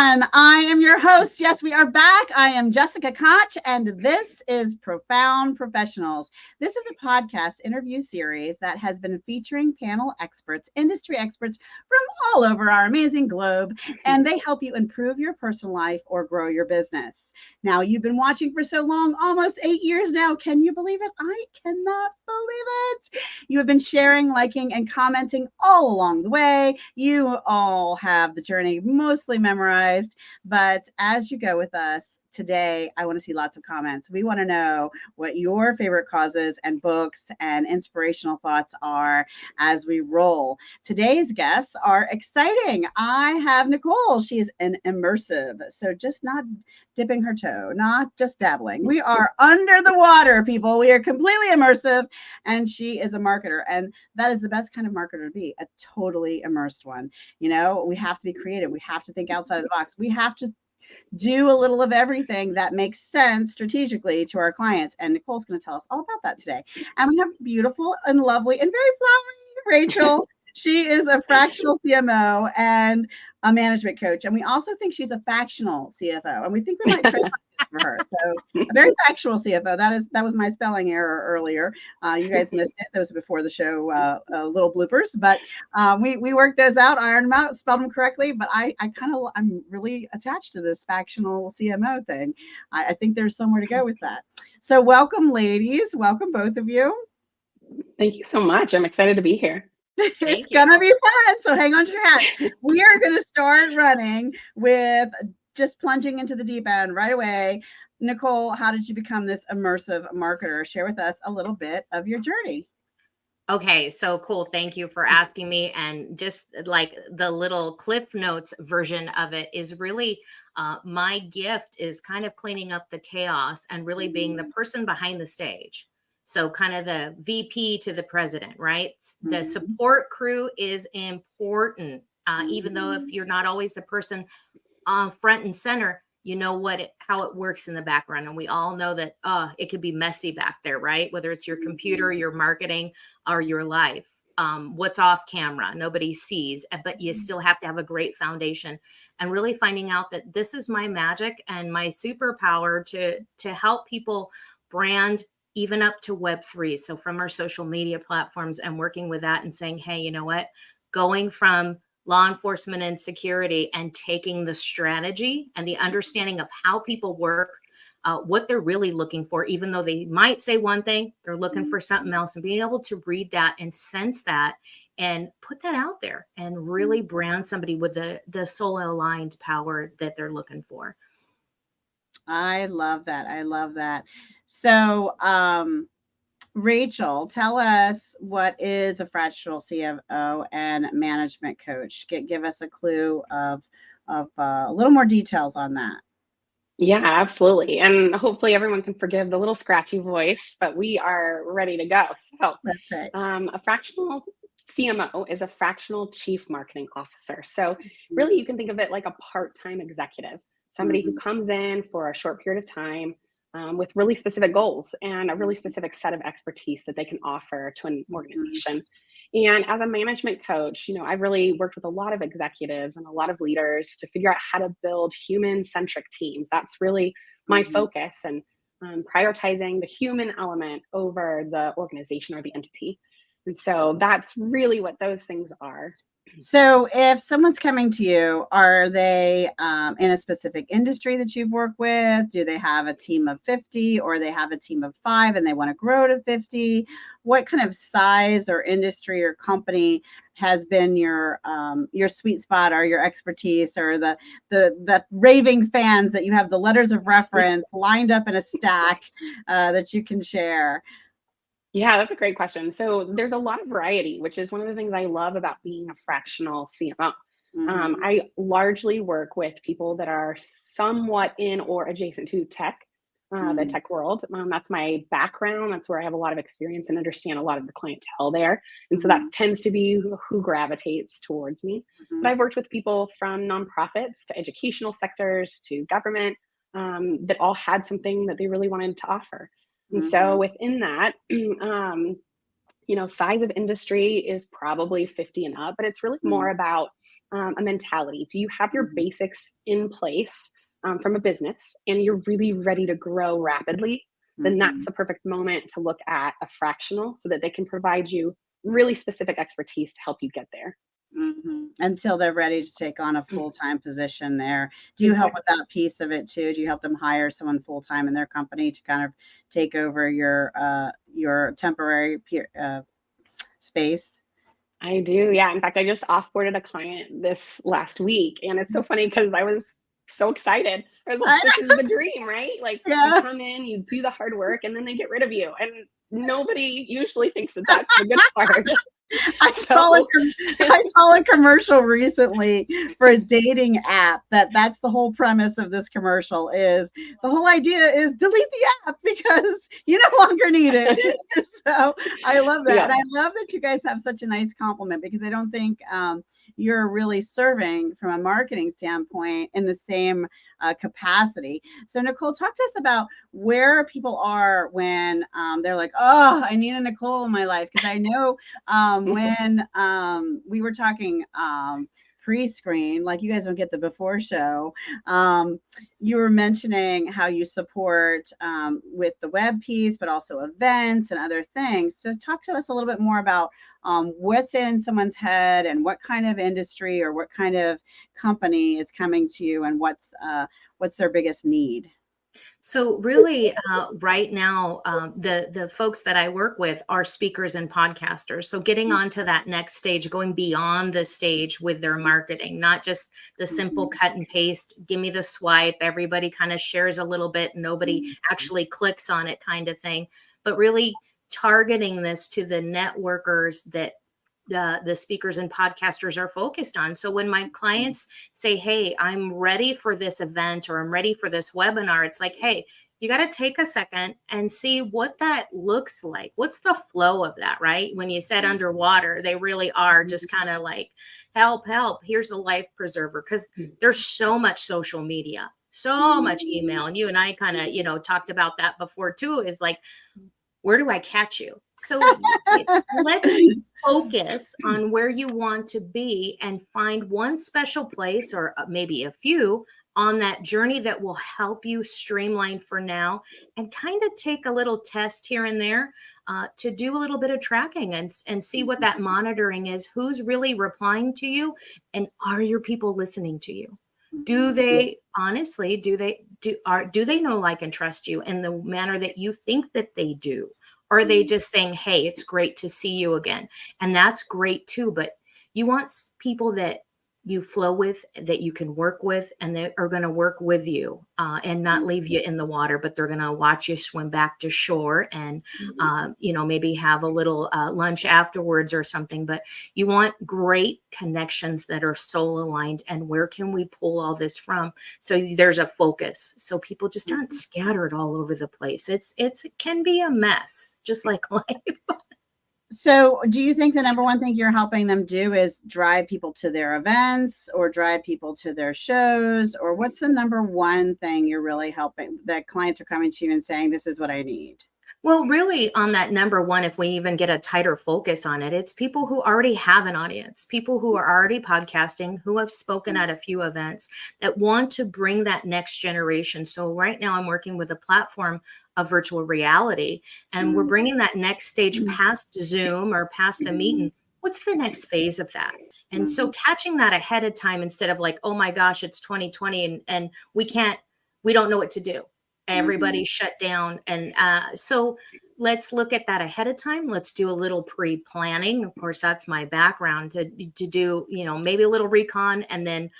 everyone. I am your host. Yes, we are back. I am Jessica Koch, and this is Profound Professionals. This is a podcast interview series that has been featuring panel experts, industry experts from all over our amazing globe, and they help you improve your personal life or grow your business. Now, you've been watching for so long, almost 8 years now. Can you believe it? I cannot believe it. You have been sharing, liking, and commenting all along the way. You all have the journey mostly memorized, but as you go with us today, I want to see lots of comments. We want to know what your favorite causes and books and inspirational thoughts are as we roll. Today's guests are exciting. I have Nicole. She is an immersive, so just not dipping her toe, not just dabbling. We are under the water, people. We are completely immersive, and she is a marketer, and that is the best kind of marketer to be, a totally immersed one. You know, we have to be creative. We have to think outside of the box. We have to do a little of everything that makes sense strategically to our clients. And Nicole's going to tell us all about that today. And we have beautiful and lovely and very flowery Rachel. She is a fractional CMO and a management coach. And we also think she's a factional CFO. And we think we might try for her. So a very factual CFO. That was my spelling error earlier. You guys missed it. That was before the show, little bloopers. But we worked those out, ironed them out, spelled them correctly. But I'm really attached to this factional CMO thing. I think there's somewhere to go with that. So welcome, ladies. Welcome, both of you. Thank you so much. I'm excited to be here. It's gonna be fun. So hang on to your hats. We are going to start running with just plunging into the deep end right away. Nicole, how did you become this immersive marketer? Share with us a little bit of your journey. Okay, so cool. Thank you for asking me. And just like the little Cliff Notes version of it is really my gift is kind of cleaning up the chaos and really being the person behind the stage. So kind of the VP to the president, right? The support crew is important, even though if you're not always the person front and center, you know how it works in the background. And we all know that it could be messy back there, right? Whether it's your computer, your marketing, or your life. What's off camera, nobody sees, but you still have to have a great foundation. And really finding out that this is my magic and my superpower to help people brand even up to Web3. So from our social media platforms and working with that and saying, hey, you know what, going from law enforcement and security and taking the strategy and the understanding of how people work, what they're really looking for, even though they might say one thing, they're looking for something else, and being able to read that and sense that and put that out there and really brand somebody with the soul aligned power that they're looking for. I love that. I love that. So, Rachel, tell us what is a fractional CMO and management coach. Give us a clue of a little more details on that. Yeah, absolutely. And hopefully everyone can forgive the little scratchy voice, but we are ready to go. So that's right. A fractional CMO is a fractional chief marketing officer. So really you can think of it like a part-time executive, somebody who comes in for a short period of time with really specific goals and a really specific set of expertise that they can offer to an organization. And as a management coach, you know, I've really worked with a lot of executives and a lot of leaders to figure out how to build human-centric teams. That's really my focus, and prioritizing the human element over the organization or the entity. And so that's really what those things are. So if someone's coming to you, are they in a specific industry that you've worked with? Do they have a team of 50 or they have a team of 5 and they want to grow to 50? What kind of size or industry or company has been your sweet spot or your expertise, or the raving fans that you have the letters of reference lined up in a stack that you can share? Yeah, that's a great question. So there's a lot of variety, which is one of the things I love about being a fractional CMO. I largely work with people that are somewhat in or adjacent to tech, the tech world. That's my background. That's where I have a lot of experience and understand a lot of the clientele there. And so that tends to be who gravitates towards me. But I've worked with people from nonprofits to educational sectors to government that all had something that they really wanted to offer. And so within that, size of industry is probably 50 and up, but it's really more about a mentality. Do you have your basics in place from a business and you're really ready to grow rapidly? Then that's the perfect moment to look at a fractional so that they can provide you really specific expertise to help you get there. Until they're ready to take on a full-time position there. Do you help with that piece of it too? Do you help them hire someone full-time in their company to kind of take over your temporary space? I do. Yeah. In fact, I just offboarded a client this last week. And it's so funny because I was so excited. I was like, this is the dream, right? Like you come in, you do the hard work, and then they get rid of you. And nobody usually thinks that that's the good part. I saw a commercial recently for a dating app that's the whole premise of this commercial. Is the whole idea is delete the app because you no longer need it. So I love that. And I love that you guys have such a nice compliment, because I don't think you're really serving from a marketing standpoint in the same capacity. So Nicole, talk to us about where people are when they're like, oh, I need a Nicole in my life. Because I know when we were talking pre-screen, like you guys don't get the before show, you were mentioning how you support with the web piece, but also events and other things. So talk to us a little bit more about what's in someone's head and what kind of industry or what kind of company is coming to you, and what's their biggest need. So really, right now, the folks that I work with are speakers and podcasters. So getting onto that next stage, going beyond the stage with their marketing, not just the simple cut and paste, give me the swipe, everybody kind of shares a little bit, nobody actually clicks on it kind of thing, but really targeting this to the networkers that the speakers and podcasters are focused on. So when my clients say, hey, I'm ready for this event or I'm ready for this webinar, it's like, hey, you got to take a second and see what that looks like. What's the flow of that, right? When you said underwater, they really are just kind of like, help, here's a life preserver, because there's so much social media, so much email. And you and I kind of, talked about that before too, is like, where do I catch you? So let's focus on where you want to be and find one special place, or maybe a few, on that journey that will help you streamline for now, and kind of take a little test here and there to do a little bit of tracking and see what that monitoring is. Who's really replying to you, and are your people listening to you? Do they honestly, do they know, like, and trust you in the manner that you think that they do? Or are they just saying, hey, it's great to see you again? And that's great too. But you want people that you flow with, that you can work with, and they are going to work with you and not leave you in the water, but they're going to watch you swim back to shore and, maybe have a little lunch afterwards or something. But you want great connections that are soul aligned. And where can we pull all this from? So there's a focus. So people just aren't scattered all over the place. It can be a mess, just like life. So do you think the number one thing you're helping them do is drive people to their events or drive people to their shows? Or what's the number one thing you're really helping, that clients are coming to you and saying, this is what I need? Well, really, on that number one, if we even get a tighter focus on it, it's people who already have an audience, people who are already podcasting, who have spoken at a few events, that want to bring that next generation. So right now I'm working with a platform of virtual reality, and we're bringing that next stage past Zoom or past the meeting. What's the next phase of that? And so catching that ahead of time, instead of like, oh my gosh, it's 2020 and we don't know what to do. Everybody's shut down. And so let's look at that ahead of time. Let's do a little pre-planning. Of course, that's my background, to do, maybe a little recon, and then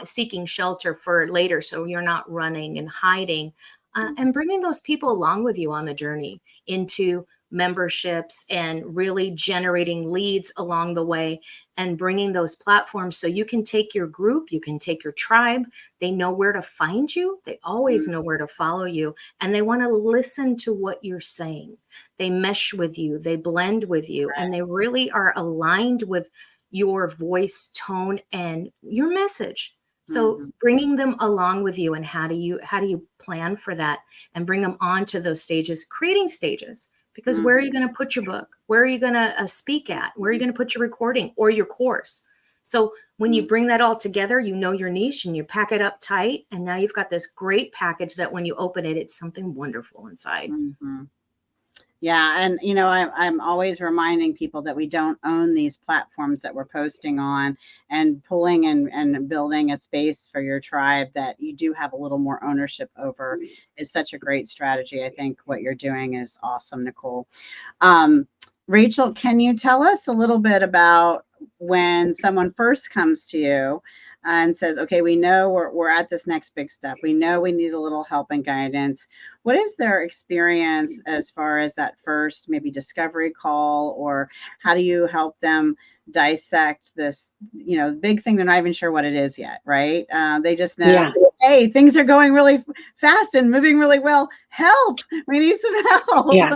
seeking shelter for later. So you're not running and hiding, and bringing those people along with you on the journey into memberships, and really generating leads along the way, and bringing those platforms so you can take your group, you can take your tribe. They know where to find you. They always know where to follow you, and they want to listen to what you're saying. They mesh with you, they blend with you, and they really are aligned with your voice, tone, and your message. So bringing them along with you, and how do you plan for that and bring them onto those stages, creating stages, because where are you going to put your book? Where are you going to speak at? Where are you going to put your recording or your course? So when you bring that all together, you know your niche and you pack it up tight. And now you've got this great package that when you open it, it's something wonderful inside. Yeah. And, I'm always reminding people that we don't own these platforms that we're posting on, and pulling and building a space for your tribe that you do have a little more ownership over is such a great strategy. I think what you're doing is awesome, Nicole. Rachel, can you tell us a little bit about when someone first comes to you and says, okay, we know we're at this next big step. We know we need a little help and guidance. What is their experience as far as that first maybe discovery call, or how do you help them dissect this, big thing? They're not even sure what it is yet, right? They just know, hey, things are going really fast and moving really well. Help, we need some help. Yeah.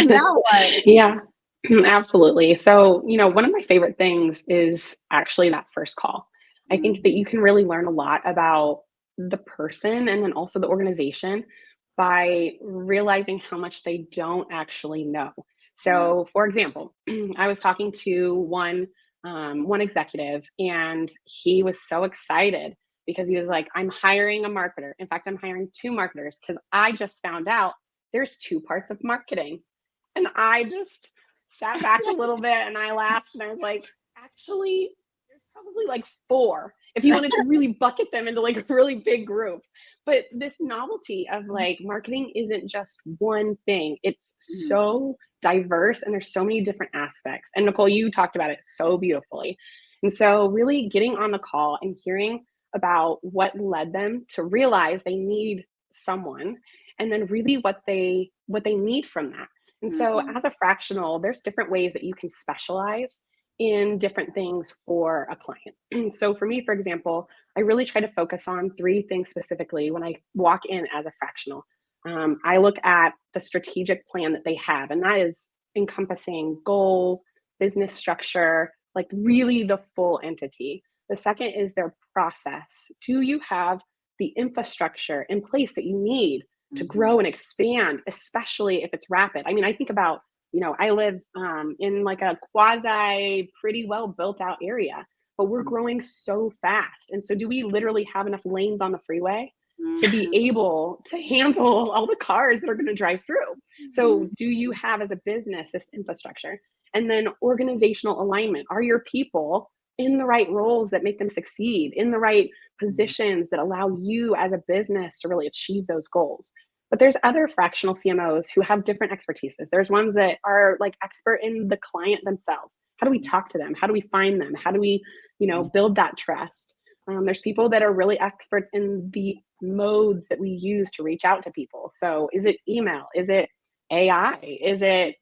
Now what? Yeah, absolutely. So, one of my favorite things is actually that first call. I think that you can really learn a lot about the person and then also the organization by realizing how much they don't actually know. So, for example, I was talking to one executive, and he was so excited because he was like, I'm hiring a marketer. In fact, I'm hiring 2 marketers because I just found out there's 2 parts of marketing. And I just sat back a little bit and I laughed and I was like, actually, there's probably like 4 if you wanted to really bucket them into like really big groups. But this novelty of like marketing isn't just one thing. It's so diverse and there's so many different aspects. And Nicole, you talked about it so beautifully. And so really getting on the call and hearing about what led them to realize they need someone, and then really what they need from that. And so as a fractional, there's different ways that you can specialize in different things for a client. So for me, for example, I really try to focus on 3 things specifically when I walk in as a fractional. I look at the strategic plan that they have, and that is encompassing goals, business structure, like really the full entity. The second is their process. Do you have the infrastructure in place that you need to grow and expand, especially if it's rapid? I mean, I think about, I live in like a quasi pretty well built out area, but we're growing so fast. And so do we literally have enough lanes on the freeway to be able to handle all the cars that are going to drive through? So do you have as a business this infrastructure? And then organizational alignment. Are your people in the right roles that make them succeed, in the right positions that allow you as a business to really achieve those goals? But there's other fractional CMOs who have different expertises. There's ones that are like expert in the client themselves. How do we talk to them? How do we find them? How do we, build that trust? There's people that are really experts in the modes that we use to reach out to people. So is it email? Is it AI? Is it,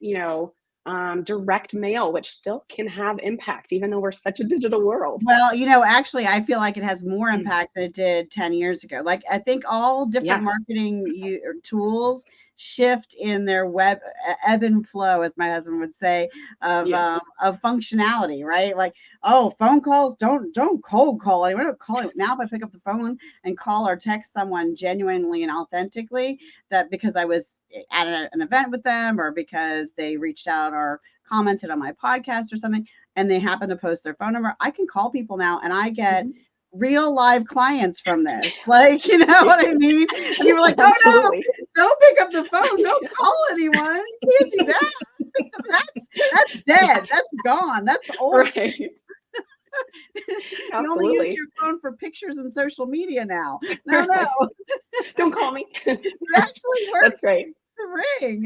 direct mail, which still can have impact, even though we're such a digital world? Well, actually, I feel like it has more impact than it did 10 years ago. Like, I think all different marketing tools shift in their ebb and flow, as my husband would say, of functionality, right? Like, oh, phone calls, don't cold call anyone. Don't call it. Now, if I pick up the phone and call or text someone genuinely and authentically, that because I was at an event with them, or because they reached out or commented on my podcast or something, and they happen to post their phone number, I can call people now and I get real live clients from this. Like, you know what I mean? And you were like, oh no, don't pick up the phone. Don't call anyone. You can't do that. That's dead. That's gone. That's old. Right. You only use your phone for pictures and social media now. No. Don't call me. It actually works. That's right. To ring.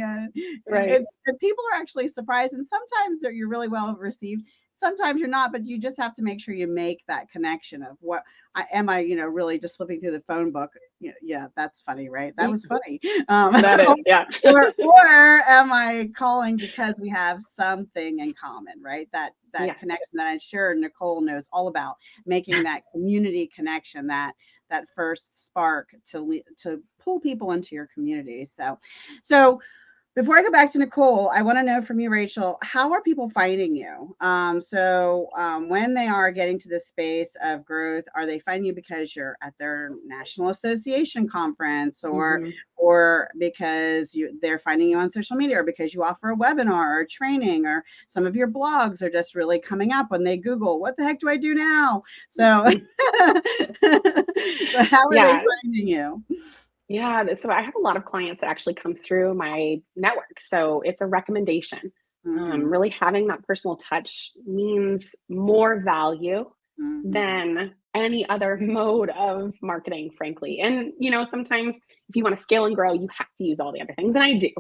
Right. People are actually surprised, and sometimes you're really well received. Sometimes you're not, but you just have to make sure you make that connection of what am I, really just flipping through the phone book. Yeah, that's funny, right? That was funny. That is, yeah. or am I calling because we have something in common, right? That connection that I'm sure Nicole knows all about, making that community connection, that first spark to pull people into your community. So Before I go back to Nicole, I want to know from you, Rachel, how are people finding you? When they are getting to this space of growth, are they finding you because you're at their national association conference, or because they're finding you on social media, or because you offer a webinar or training, or some of your blogs are just really coming up when they Google, what the heck do I do now? So, so how are they finding you? Yeah, so I have a lot of clients that actually come through my network. So it's a recommendation. Really having that personal touch means more value than any other mode of marketing, frankly. And, sometimes if you want to scale and grow, you have to use all the other things. And I do.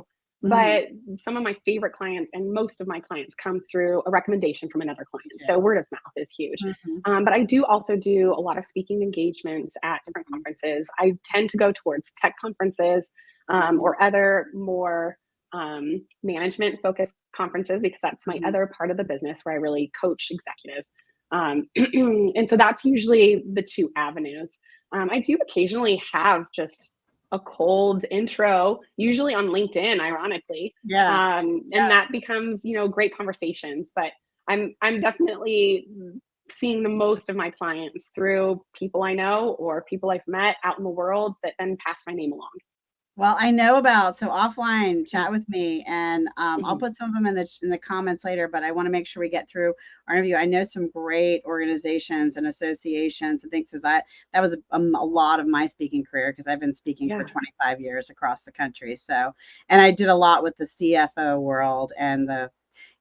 But some of my favorite clients and most of my clients come through a recommendation from another client. So word of mouth is huge. But I do also do a lot of speaking engagements at different conferences. I tend to go towards tech conferences or other more management focused conferences, because that's my other part of the business where I really coach executives. And so that's usually the two avenues. I do occasionally have just a cold intro, usually on LinkedIn, ironically. And that becomes, great conversations. But I'm definitely seeing the most of my clients through people I know or people I've met out in the world that then pass my name along. Well, I know about, so offline, chat with me, and I'll put some of them in the comments later, but I want to make sure we get through our interview. I know some great organizations and associations and things, because that was a lot of my speaking career, because I've been speaking for 25 years across the country. So, and I did a lot with the CFO world and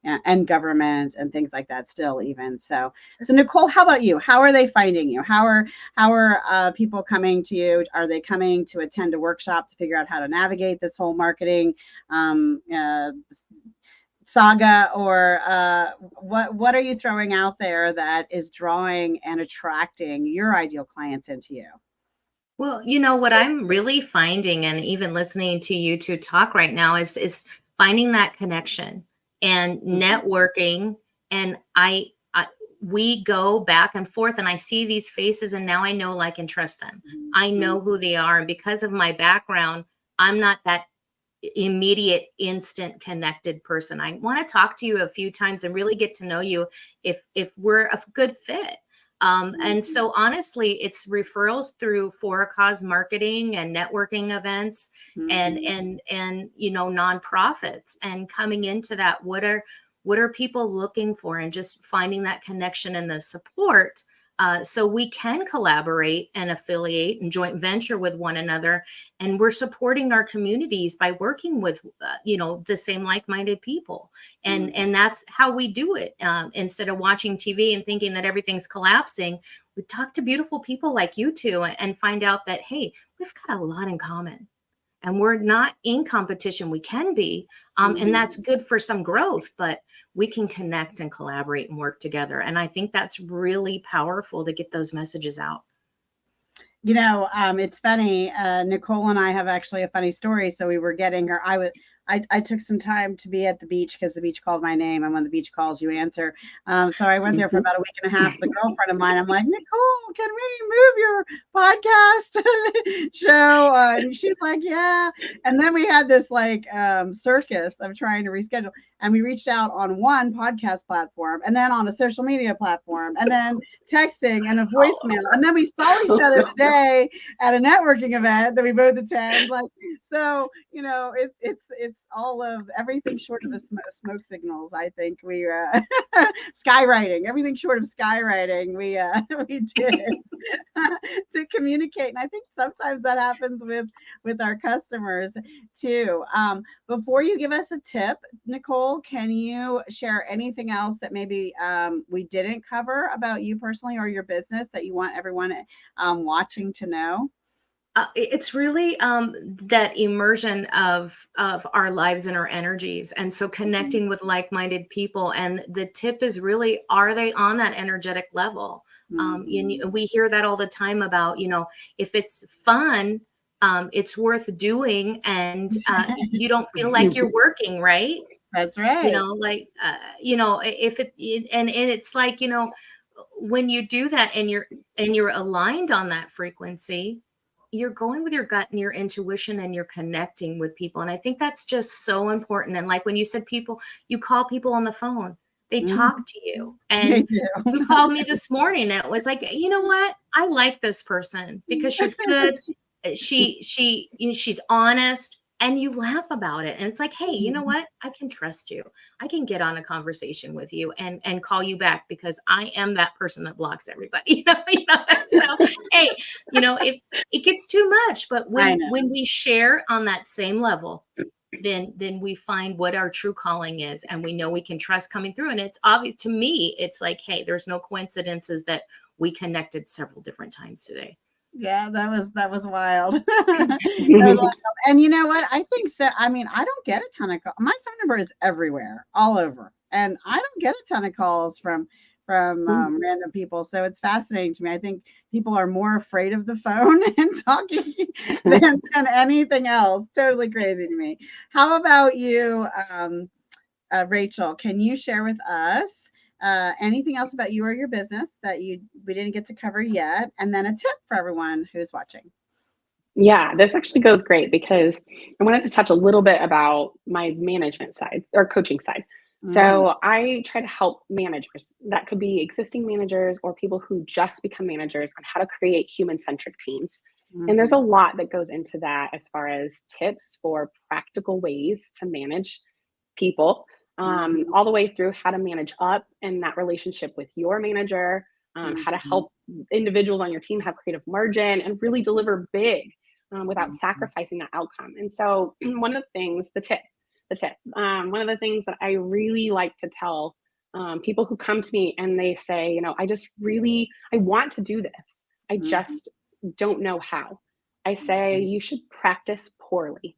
and government and things like that still even. So Nicole, how about you? How are they finding you? How are people coming to you? Are they coming to attend a workshop to figure out how to navigate this whole marketing saga, or what are you throwing out there that is drawing and attracting your ideal clients into you? Well, what I'm really finding, and even listening to you two talk right now, is finding that connection and networking. And we go back and forth, and I see these faces, and now I know, like, and trust them. I know who they are. And because of my background, I'm not that immediate, instant connected person. I want to talk to you a few times and really get to know you if we're a good fit. And so honestly, it's referrals through for a cause marketing and networking events and nonprofits, and coming into that. What are people looking for, and just finding that connection and the support, so we can collaborate and affiliate and joint venture with one another. And we're supporting our communities by working with, the same like-minded people. And that's how we do it. Instead of watching TV and thinking that everything's collapsing, we talk to beautiful people like you two and find out that, hey, we've got a lot in common. And we're not in competition. We can be, and that's good for some growth, but we can connect and collaborate and work together. And I think that's really powerful to get those messages out. It's funny. Nicole and I have actually a funny story. So we were getting her. I took some time to be at the beach because the beach called my name, and when the beach calls, you answer. So I went there for about a week and a half with a girlfriend of mine. I'm like, Nicole, can we move your podcast show? And she's like, yeah. And then we had this circus of trying to reschedule. And we reached out on one podcast platform, and then on a social media platform, and then texting and a voicemail. And then we saw each other today at a networking event that we both attend. It's all of everything short of the smoke signals. I think we skywriting, everything short of skywriting. We did to communicate, and I think sometimes that happens with our customers too. Before you give us a tip, Nicole, can you share anything else that maybe we didn't cover about you personally or your business that you want everyone watching to know? It's really that immersion of our lives and our energies. And so connecting with like-minded people. And the tip is really, are they on that energetic level? We hear that all the time about, if it's fun, it's worth doing, and you don't feel like you're working, right? That's right. If it, and it's like, when you do that and you're aligned on that frequency, you're going with your gut and your intuition, and you're connecting with people. And I think that's just so important. And like when you said you call people on the phone, they talk to you. And you called me this morning and it was like, you know what? I like this person because she's good. She's honest, and you laugh about it. And it's like, hey, you know what? I can trust you. I can get on a conversation with you and call you back because I am that person that blocks everybody. So, hey, if it gets too much, but when we share on that same level, then we find what our true calling is, and we know we can trust coming through. And it's obvious to me. It's like, hey, there's no coincidences that we connected several different times today. Yeah, that was wild. That was wild. And you know what? I think so. I mean, I don't get a ton of calls. My phone number is everywhere, all over, and I don't get a ton of calls from random people. So it's fascinating to me. I think people are more afraid of the phone and talking than anything else. Totally crazy to me. How about you, Rachel? Can you share with us anything else about you or your business that we didn't get to cover yet, and then a tip for everyone who's watching? Yeah, this actually goes great because I wanted to touch a little bit about my management side or coaching side. So I try to help managers. That could be existing managers or people who just become managers on how to create human-centric teams. And there's a lot that goes into that as far as tips for practical ways to manage people, all the way through how to manage up in that relationship with your manager, how to help individuals on your team have creative margin and really deliver big without sacrificing that outcome. And so one of the things, one of the things that I really like to tell people who come to me and they say, I want to do this. I just don't know how. I say, you should practice poorly.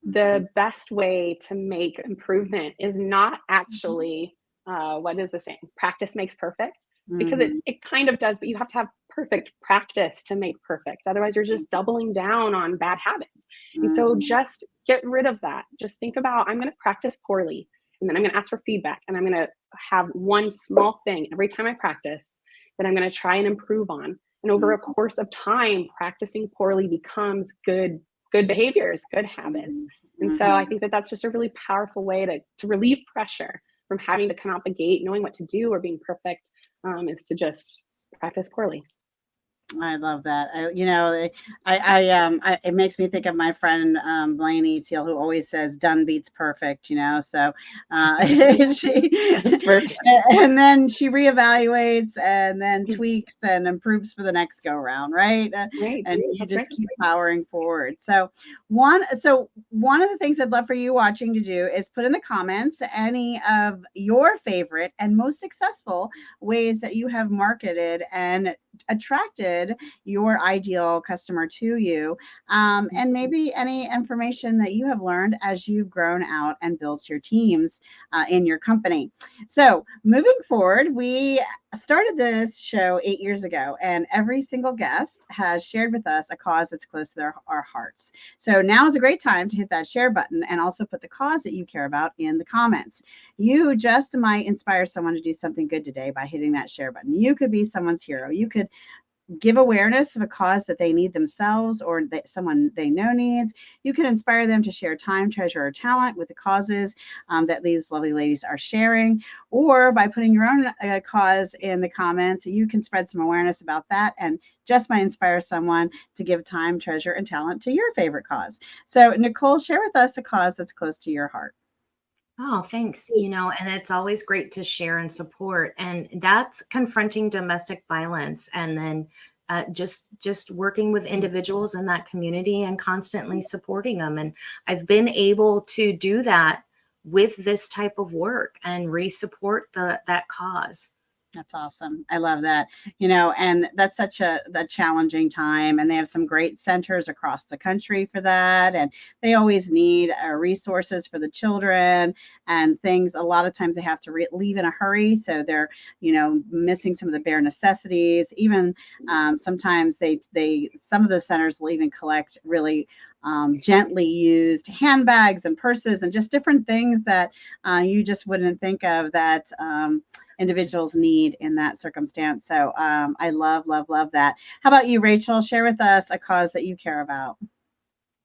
The best way to make improvement is not actually, what is the saying? Practice makes perfect, because it kind of does, but you have to have perfect practice to make perfect. Otherwise, you're just doubling down on bad habits. And so just get rid of that. Just think about, I'm going to practice poorly, and then I'm going to ask for feedback, and I'm going to have one small thing every time I practice that I'm going to try and improve on. And over a course of time, practicing poorly becomes good behaviors, good habits. And so I think that that's just a really powerful way to relieve pressure from having to come out the gate, knowing what to do or being perfect, is to just practice poorly. I love that. It makes me think of my friend Blaney Teal, who always says "done beats perfect." So and then she reevaluates and then tweaks and improves for the next go round, right? Right. And you just keep powering forward. So one of the things I'd love for you watching to do is put in the comments any of your favorite and most successful ways that you have marketed and attracted your ideal customer to you, and maybe any information that you have learned as you've grown out and built your teams in your company. So moving forward, we started this show 8 years ago, and every single guest has shared with us a cause that's close to our hearts. So now is a great time to hit that share button and also put the cause that you care about in the comments. You just might inspire someone to do something good today by hitting that share button. You could be someone's hero. You could give awareness of a cause that they need themselves or that someone they know needs. You can inspire them to share time, treasure, or talent with the causes that these lovely ladies are sharing. Or by putting your own cause in the comments, you can spread some awareness about that and just might inspire someone to give time, treasure, and talent to your favorite cause. So Nicole, share with us a cause that's close to your heart. Oh, thanks. And it's always great to share and support. And that's confronting domestic violence, and then just working with individuals in that community and constantly supporting them. And I've been able to do that with this type of work and re-support that cause. That's awesome. I love that. And that's such a challenging time, and they have some great centers across the country for that. And they always need resources for the children and things. A lot of times they have to leave in a hurry. So they're, missing some of the bare necessities. Even sometimes some of the centers will even collect really gently used handbags and purses and just different things that you just wouldn't think of that individuals need in that circumstance. So I love, love, love that. How about you, Rachel? Share with us a cause that you care about.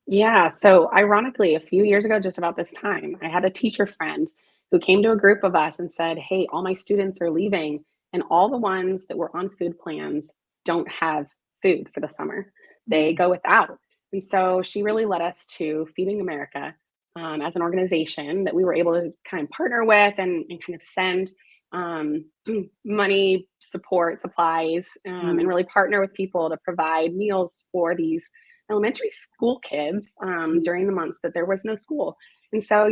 Yeah. So ironically, a few years ago, just about this time, I had a teacher friend who came to a group of us and said, "Hey, all my students are leaving, and all the ones that were on food plans don't have food for the summer. They go without." And so she really led us to Feeding America as an organization that we were able to kind of partner with and kind of send um, money, support, supplies, and really partner with people to provide meals for these elementary school kids during the months that there was no school. And so,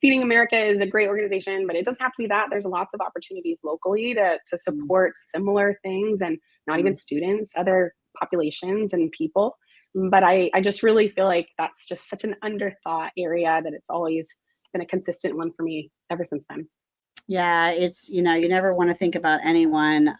Feeding America is a great organization, but it doesn't have to be that. There's lots of opportunities locally to support similar things, and not even students, other populations and people. But I just really feel like that's just such an underthought area that it's always been a consistent one for me ever since then. Yeah, it's, you never want to think about anyone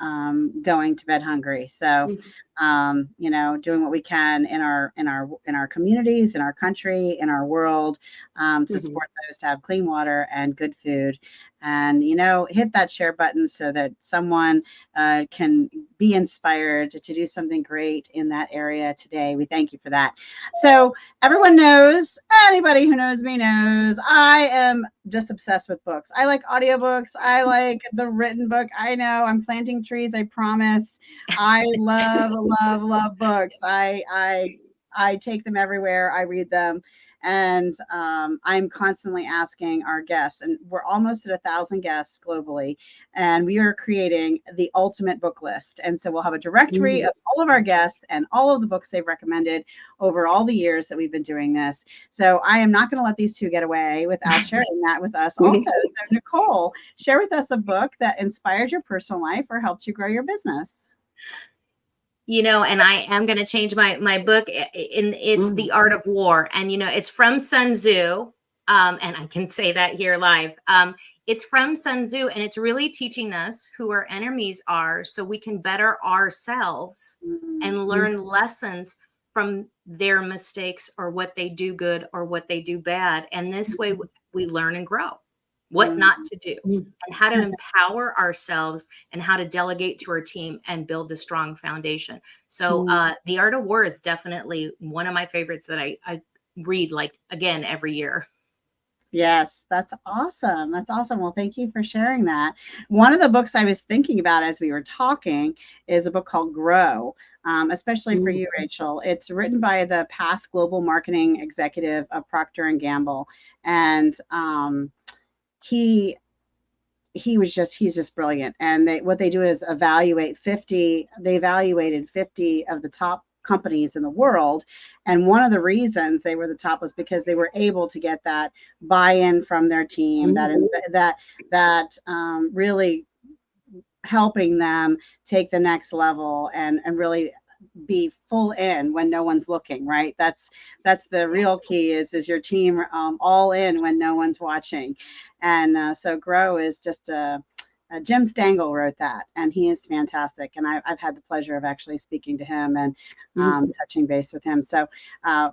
going to bed hungry. So, doing what we can in our communities, in our country, in our world, to support those to have clean water and good food. And, hit that share button so that someone can be inspired to do something great in that area today. We thank you for that. So everyone knows, anybody who knows me knows, I am just obsessed with books. I like audiobooks. I like the written book. I know I'm planting trees. I promise. I love, love, love books. I take them everywhere. I read them. And I'm constantly asking our guests, and we're almost at 1,000 guests globally, and we are creating the ultimate book list. And so we'll have a directory of all of our guests and all of the books they've recommended over all the years that we've been doing this. So I am not going to let these two get away without sharing that with us also. So Nicole, share with us a book that inspired your personal life or helped you grow your business. And I am going to change my book. It's The Art of War. And, it's from Sun Tzu. And I can say that here live. It's from Sun Tzu, and it's really teaching us who our enemies are so we can better ourselves and learn lessons from their mistakes or what they do good or what they do bad. And this way we learn and grow what not to do and how to empower ourselves and how to delegate to our team and build a strong foundation. So The Art of War is definitely one of my favorites that I read again every year. Yes, that's awesome. That's awesome. Well, thank you for sharing that. One of the books I was thinking about as we were talking is a book called Grow, especially for you, Rachel. It's written by the past global marketing executive of Procter & Gamble. And he's just brilliant. And what they do is evaluated 50 of the top companies in the world. And one of the reasons they were the top was because they were able to get that buy-in from their team, that really helping them take the next level and really be full in when no one's looking, right? That's the real key is your team all in when no one's watching. And so Grow is just Jim Stengel wrote that, and he is fantastic. And I've had the pleasure of actually speaking to him and touching base with him. So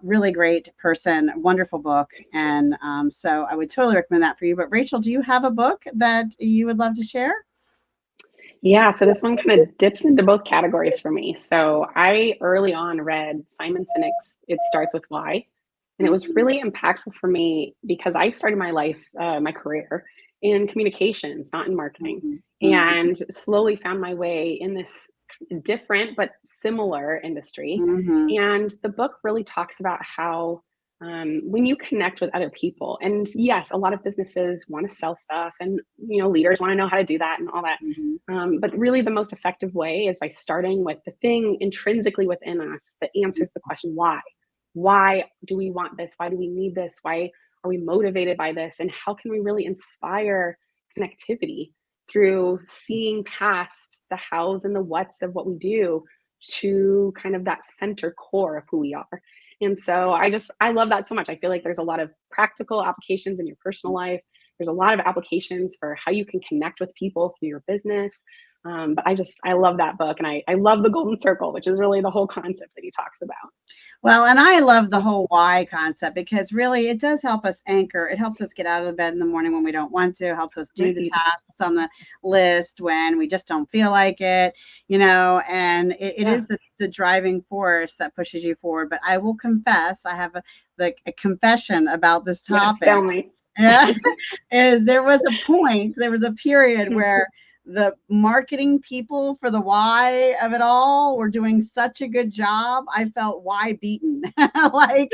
really great person, wonderful book. And so I would totally recommend that for you. But Rachel, do you have a book that you would love to share? Yeah, so this one kind of dips into both categories for me. So I early on read Simon Sinek's It Starts With Why. And it was really impactful for me because I started my life, my career in communications, not in marketing, and slowly found my way in this different but similar industry. And the book really talks about how when you connect with other people, and yes, a lot of businesses want to sell stuff, and leaders want to know how to do that and all that. But really, the most effective way is by starting with the thing intrinsically within us that answers the question why. Why do we want this? Why do we need this? Why are we motivated by this? And how can we really inspire connectivity through seeing past the hows and the whats of what we do to kind of that center core of who we are? And so I love that so much. I feel like there's a lot of practical applications in your personal life. There's a lot of applications for how you can connect with people through your business. But I love that book. And I love the golden circle, which is really the whole concept that he talks about. Well, and I love the whole why concept, because really it does help us anchor. It helps us get out of the bed in the morning when we don't want to, helps us do the tasks on the list when we just don't feel like it, and it is the driving force that pushes you forward. But I will confess, I have a confession about this topic. Yes, tell me. Yeah, there was a period where the marketing people for the why of it all were doing such a good job. I felt why beaten. Like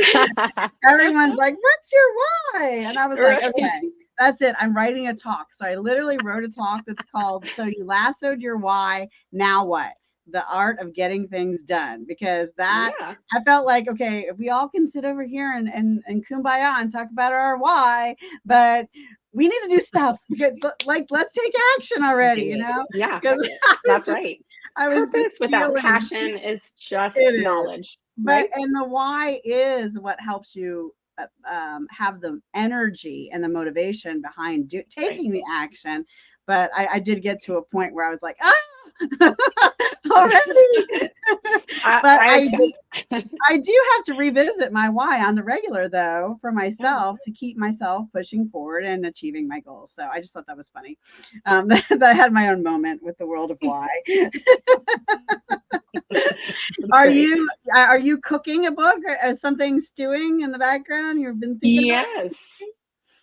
everyone's like, what's your why? And I was like, okay, that's it. I'm writing a talk. So I literally wrote a talk that's called, So You Lassoed Your Why, Now What? The Art of Getting Things Done. Because I felt like, okay, if we all can sit over here and kumbaya and talk about our why, but we need to do stuff. Like, let's take action already, Yeah, that's right. I was Purpose without passion is just knowledge. But and the why is what helps you have the energy and the motivation behind taking the action. But I did get to a point where I was like, already. But I do have to revisit my why on the regular, though, for myself, to keep myself pushing forward and achieving my goals. So I just thought that was funny. That I had my own moment with the world of why. Are you cooking a book, or something stewing in the background you've been thinking about? Yes.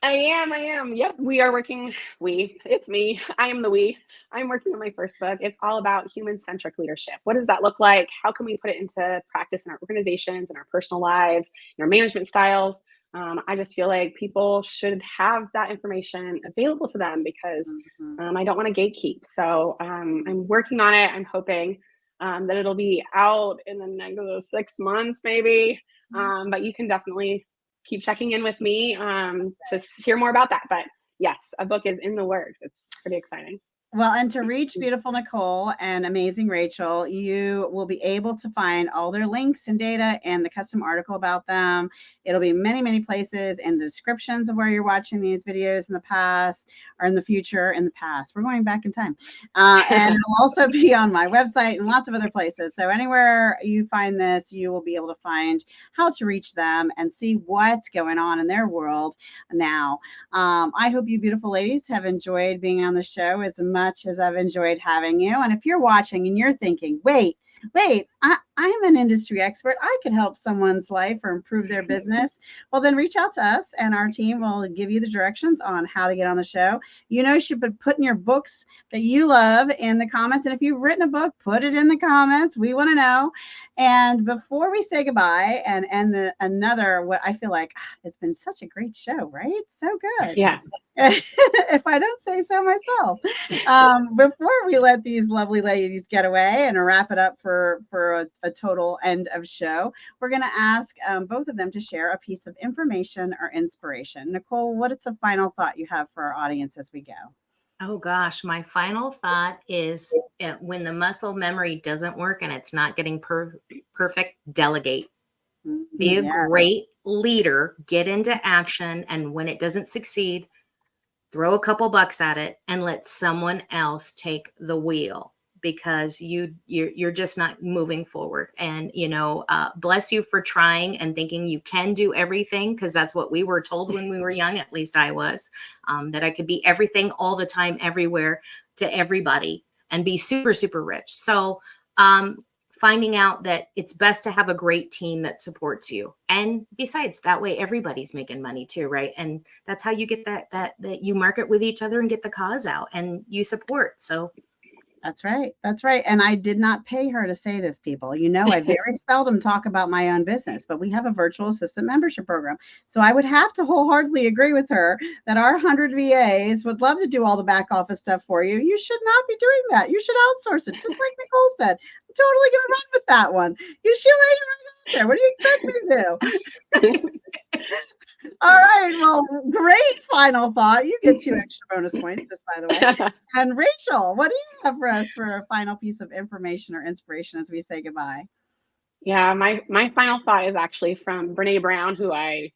I am. Yep. We are working. It's me. I am the we. I'm working on my first book. It's all about human-centric leadership. What does that look like? How can we put it into practice in our organizations, in our personal lives, in our management styles? I just feel like people should have that information available to them, because I don't want to gatekeep. So I'm working on it. I'm hoping that it'll be out in the next 6 months, maybe. But you can definitely keep checking in with me to hear more about that. But yes, a book is in the works. It's pretty exciting. Well, and to reach beautiful Nicole and amazing Rachel, you will be able to find all their links and data and the custom article about them. It'll be many, many places in the descriptions of where you're watching these videos in the past, or in the future, in the past. We're going back in time. And it'll also be on my website and lots of other places. So anywhere you find this, you will be able to find how to reach them and see what's going on in their world now. I hope you beautiful ladies have enjoyed being on the show as much as I've enjoyed having you. And if you're watching and you're thinking, wait, I'm an industry expert, I could help someone's life or improve their business, well, then reach out to us and our team will give you the directions on how to get on the show. You should be putting your books that you love in the comments. And if you've written a book, put it in the comments. We want to know. And before we say goodbye and end what I feel like, it's been such a great show, right? So good. Yeah. If I don't say so myself. Before we let these lovely ladies get away and wrap it up for a total end of show, we're going to ask both of them to share a piece of information or inspiration. Nicole, what is a final thought you have for our audience as we go? Oh gosh, my final thought is when the muscle memory doesn't work and it's not getting perfect, delegate. Be a great leader, get into action, and when it doesn't succeed, throw a couple bucks at it and let someone else take the wheel, because you're just not moving forward. And bless you for trying and thinking you can do everything, because that's what we were told when we were young. At least I was, that I could be everything all the time, everywhere, to everybody, and be super, super rich. So finding out that it's best to have a great team that supports you. And besides, that way everybody's making money too, right? And that's how you get that you market with each other and get the cause out and you support. So That's right. That's right. And I did not pay her to say this, people. I very seldom talk about my own business, but we have a virtual assistant membership program. So I would have to wholeheartedly agree with her that our 100 VAs would love to do all the back office stuff for you. You should not be doing that. You should outsource it, just like Nicole said. I'm totally going to run with that one. You should lay it right out there. What do you expect me to do? All right. Well, great final thought. You get 2 extra bonus points, just by the way. And Rachel, what do you have for us for a final piece of information or inspiration as we say goodbye? Yeah, my final thought is actually from Brene Brown, who I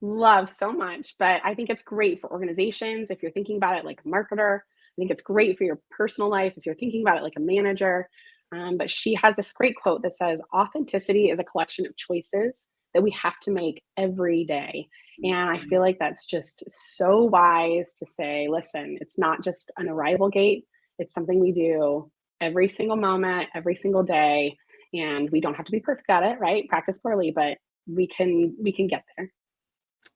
love so much. But I think it's great for organizations if you're thinking about it like a marketer. think it's great for your personal life if you're thinking about it like a manager. But she has this great quote that says, authenticity is a collection of choices that we have to make every day. And I feel like that's just so wise to say, listen, it's not just an arrival gate. It's something we do every single moment, every single day. And we don't have to be perfect at it, right? Practice poorly, but we can get there.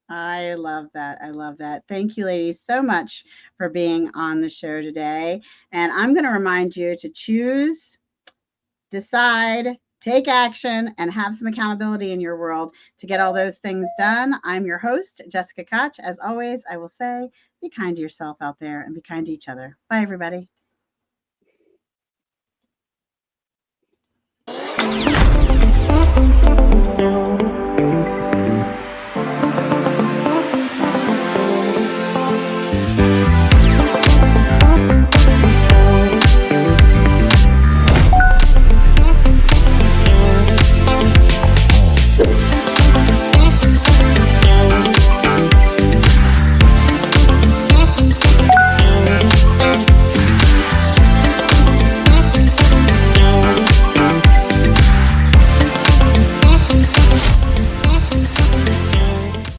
I love that. I love that. Thank you, ladies, so much for being on the show today. And I'm going to remind you to choose, decide, take action, and have some accountability in your world to get all those things done. I'm your host, Jessica Koch. As always, I will say, be kind to yourself out there and be kind to each other. Bye, everybody.